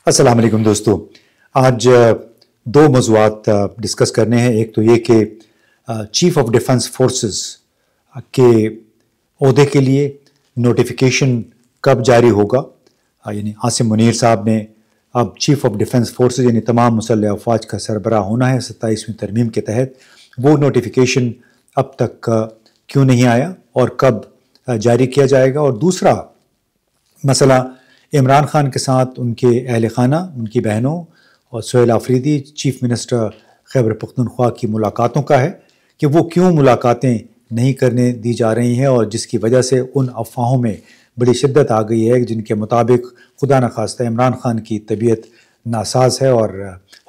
السلام علیکم دوستو، آج دو موضوعات ڈسکس کرنے ہیں۔ ایک تو یہ کہ چیف آف ڈیفنس فورسز کے عہدے کے لیے نوٹیفیکیشن کب جاری ہوگا، یعنی عاصم منیر صاحب نے اب چیف آف ڈیفنس فورسز یعنی تمام مسلح افواج کا سربراہ ہونا ہے 27ویں ترمیم کے تحت۔ وہ نوٹیفیکیشن اب تک کیوں نہیں آیا اور کب جاری کیا جائے گا؟ اور دوسرا مسئلہ عمران خان کے ساتھ ان کے اہل خانہ، ان کی بہنوں اور سہیل آفریدی چیف منسٹر خیبر پختونخوا کی ملاقاتوں کا ہے کہ وہ کیوں ملاقاتیں نہیں کرنے دی جا رہی ہیں، اور جس کی وجہ سے ان افواہوں میں بڑی شدت آ گئی ہے جن کے مطابق خدا نخواستہ عمران خان کی طبیعت ناساز ہے اور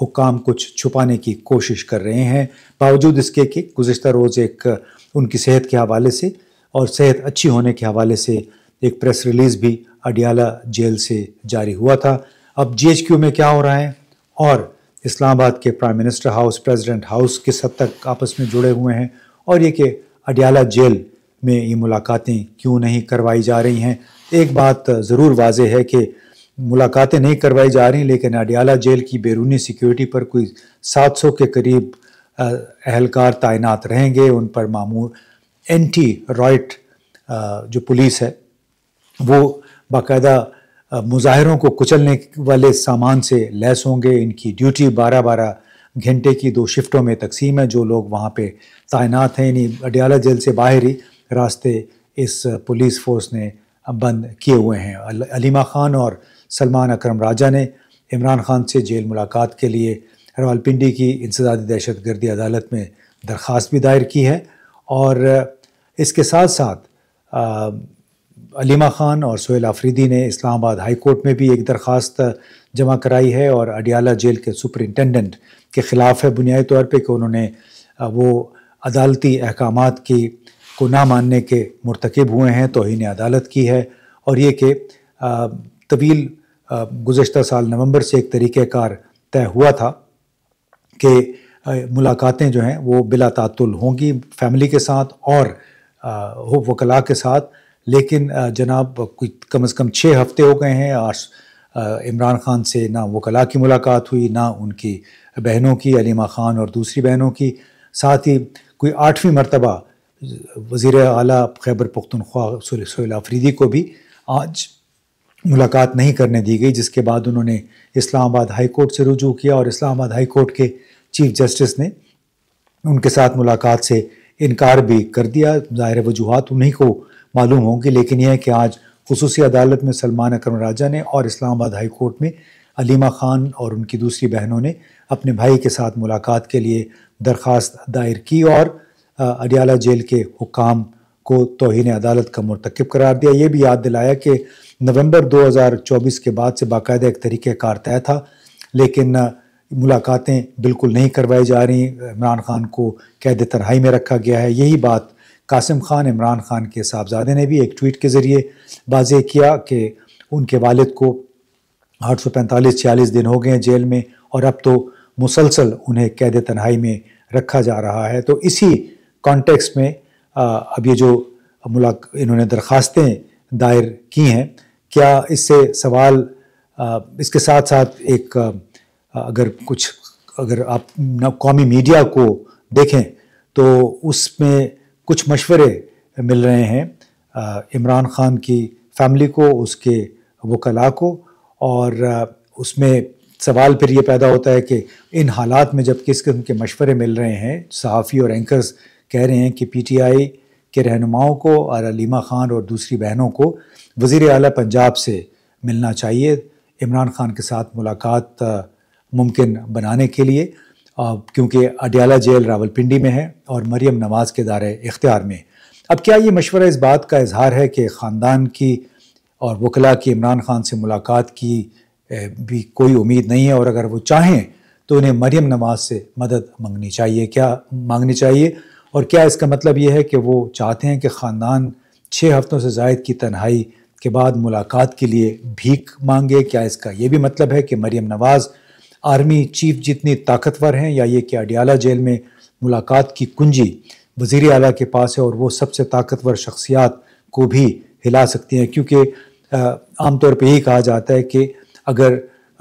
حکام کچھ چھپانے کی کوشش کر رہے ہیں، باوجود اس کے کہ گزشتہ روز ایک ان کی صحت کے حوالے سے اور صحت اچھی ہونے کے حوالے سے ایک پریس ریلیز بھی اڈیالہ جیل سے جاری ہوا تھا۔ اب جی ایچ کیو میں کیا ہو رہا ہے اور اسلام آباد کے prime minister house, president house کس حد تک آپس میں جڑے ہوئے ہیں، اور یہ کہ اڈیالہ جیل میں یہ ملاقاتیں کیوں نہیں کروائی جا رہی ہیں۔ ایک بات ضرور واضح ہے کہ ملاقاتیں نہیں کروائی جا رہی، لیکن اڈیالہ جیل کی بیرونی سیکیورٹی پر کوئی 700 کے قریب اہلکار تعینات رہیں گے۔ ان پر معمول اینٹی رائٹ جو پولیس ہے وہ باقاعدہ مظاہروں کو کچلنے والے سامان سے لیس ہوں گے۔ ان کی ڈیوٹی 12 گھنٹے کی 2 شفٹوں میں تقسیم ہے۔ جو لوگ وہاں پہ تعینات ہیں، یعنی اڈیالہ جیل سے باہر ہی راستے اس پولیس فورس نے بند کیے ہوئے ہیں۔ علیمہ خان اور سلمان اکرم راجہ نے عمران خان سے جیل ملاقات کے لیے راولپنڈی کی انسدادی دہشت گردی عدالت میں درخواست بھی دائر کی ہے، اور اس کے ساتھ ساتھ علیمہ خان اور سہیل آفریدی نے اسلام آباد ہائی کورٹ میں بھی ایک درخواست جمع کرائی ہے، اور اڈیالہ جیل کے سپرنٹینڈنٹ کے خلاف ہے بنیادی طور پہ کہ انہوں نے وہ عدالتی احکامات کو نہ ماننے کے مرتکب ہوئے ہیں، توہین عدالت کی ہے، اور یہ کہ طویل گزشتہ سال نومبر سے ایک طریقہ کار طے ہوا تھا کہ ملاقاتیں جو ہیں وہ بلا تعطل ہوں گی فیملی کے ساتھ اور وکلاء کے ساتھ، لیکن جناب کم از کم 6 ہفتے ہو گئے ہیں۔ عمران خان سے نہ وکلاء کی ملاقات ہوئی، نہ ان کی بہنوں کی، علیمہ خان اور دوسری بہنوں کی، ساتھ ہی کوئی 8ویں مرتبہ وزیر اعلیٰ خیبر پختونخوا سہیل آفریدی کو بھی آج ملاقات نہیں کرنے دی گئی، جس کے بعد انہوں نے اسلام آباد ہائی کورٹ سے رجوع کیا، اور اسلام آباد ہائی کورٹ کے چیف جسٹس نے ان کے ساتھ ملاقات سے انکار بھی کر دیا۔ ظاہر وجوہات انہیں کو معلوم ہوں گی، لیکن یہ ہے کہ آج خصوصی عدالت میں سلمان اکرم راجہ نے اور اسلام آباد ہائی کورٹ میں علیمہ خان اور ان کی دوسری بہنوں نے اپنے بھائی کے ساتھ ملاقات کے لیے درخواست دائر کی، اور اڈیالہ جیل کے حکام کو توہین عدالت کا مرتکب قرار دیا۔ یہ بھی یاد دلایا کہ نومبر 2024 کے بعد سے باقاعدہ ایک طریقہ کار طے تھا، لیکن ملاقاتیں بالکل نہیں کروائی جا رہی۔ عمران خان کو قید تنہائی میں رکھا گیا ہے۔ یہی بات قاسم خان، عمران خان کے صاحبزادے نے بھی ایک ٹویٹ کے ذریعے واضح کیا کہ ان کے والد کو 845-46 دن ہو گئے ہیں جیل میں، اور اب تو مسلسل انہیں قید تنہائی میں رکھا جا رہا ہے۔ تو اسی کانٹیکسٹ میں اب یہ جو انہوں نے درخواستیں دائر کی ہیں، کیا اس سے سوال اس کے ساتھ ساتھ ایک اگر آپ قومی میڈیا کو دیکھیں تو اس میں کچھ مشورے مل رہے ہیں عمران خان کی فیملی کو، اس کے وکلاء کو، اور اس میں سوال پھر یہ پیدا ہوتا ہے کہ ان حالات میں جب کس قسم کے مشورے مل رہے ہیں، صحافی اور اینکرز کہہ رہے ہیں کہ پی ٹی آئی کے رہنماؤں کو اور علیمہ خان اور دوسری بہنوں کو وزیر اعلیٰ پنجاب سے ملنا چاہیے عمران خان کے ساتھ ملاقات ممکن بنانے کے لیے، کیونکہ اڈیالہ جیل راولپنڈی میں ہے اور مریم نواز کے دائرۂ اختیار میں۔ اب کیا یہ مشورہ اس بات کا اظہار ہے کہ خاندان کی اور وکلاء کی عمران خان سے ملاقات کی بھی کوئی امید نہیں ہے، اور اگر وہ چاہیں تو انہیں مریم نواز سے مدد مانگنی چاہیے، اور کیا اس کا مطلب یہ ہے کہ وہ چاہتے ہیں کہ خاندان 6 ہفتوں سے زائد کی تنہائی کے بعد ملاقات کے لیے بھیک مانگے؟ کیا اس کا یہ بھی مطلب ہے کہ مریم نواز آرمی چیف جتنی طاقتور ہیں، یا یہ کہ اڈیالہ جیل میں ملاقات کی کنجی وزیر اعلیٰ کے پاس ہے اور وہ سب سے طاقتور شخصیات کو بھی ہلا سکتی ہیں؟ کیونکہ عام طور پہ یہی کہا جاتا ہے کہ اگر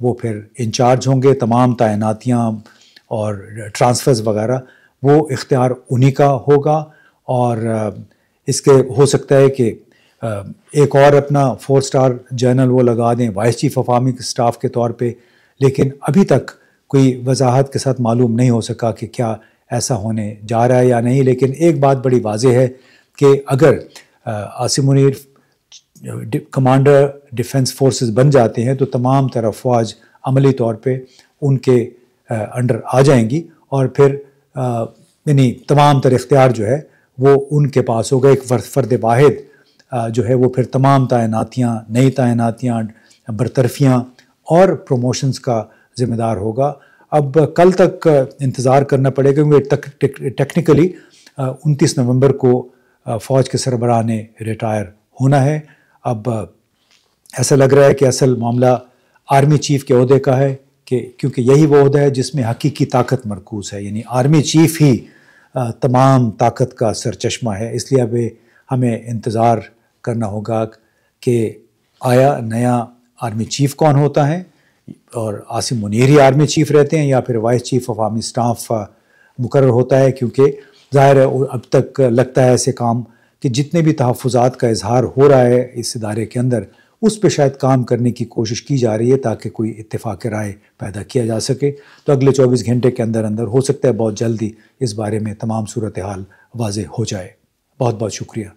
وہ پھر انچارج ہوں گے. تمام تعیناتیاں اور ٹرانسفرز وغیرہ وہ اختیار انہی کا ہوگا. اور اس کے ہو سکتا ہے کہ ایک اور اپنا 4 اسٹار جنرل وہ لگا دیں vice chief of army staff کے طور پہ. لیکن ابھی تک کوئی وضاحت کے ساتھ معلوم نہیں ہو سکا کہ کیا ایسا ہونے جا رہا ہے یا نہیں. لیکن ایک بات بڑی واضح ہے کہ اگر Asim Munir commander defence forces بن جاتے ہیں تو تمام تر افواج عملی طور پہ ان کے انڈر آ جائیں گی، اور پھر یعنی تمام تر اختیار جو ہے وہ ان کے پاس ہوگا. ایک فرد واحد جو ہے وہ پھر تمام تعیناتیاں، نئی تعیناتیاں، برطرفیاں اور پروموشنز کا ذمہ دار ہوگا. اب کل تک انتظار کرنا پڑے گا کیونکہ ٹیکنیکلی 29 نومبر کو فوج کے سربراہ نے ریٹائر ہونا ہے. اب ایسا لگ رہا ہے کہ اصل معاملہ آرمی چیف کے عہدے کا ہے، کہ کیونکہ یہی وہ عہدہ ہے جس میں حقیقی طاقت مرکوز ہے. یعنی آرمی چیف ہی تمام طاقت کا سرچشمہ ہے. اس لیے اب ہمیں انتظار کرنا ہوگا کہ آیا نیا آرمی چیف کون ہوتا ہے، اور عاصم منیر ہی آرمی چیف رہتے ہیں یا پھر vice chief of army staff مقرر ہوتا ہے. کیونکہ ظاہر ہے اب تک لگتا ہے ایسے کام کہ جتنے بھی تحفظات کا اظہار ہو رہا ہے اس ادارے کے اندر، اس پہ شاید کام کرنے کی کوشش کی جا رہی ہے تاکہ کوئی اتفاق رائے پیدا کیا جا سکے. تو اگلے 24 گھنٹے کے اندر ہو سکتا ہے بہت جلدی اس بارے میں تمام صورتحال واضح ہو جائے. بہت بہت شکریہ.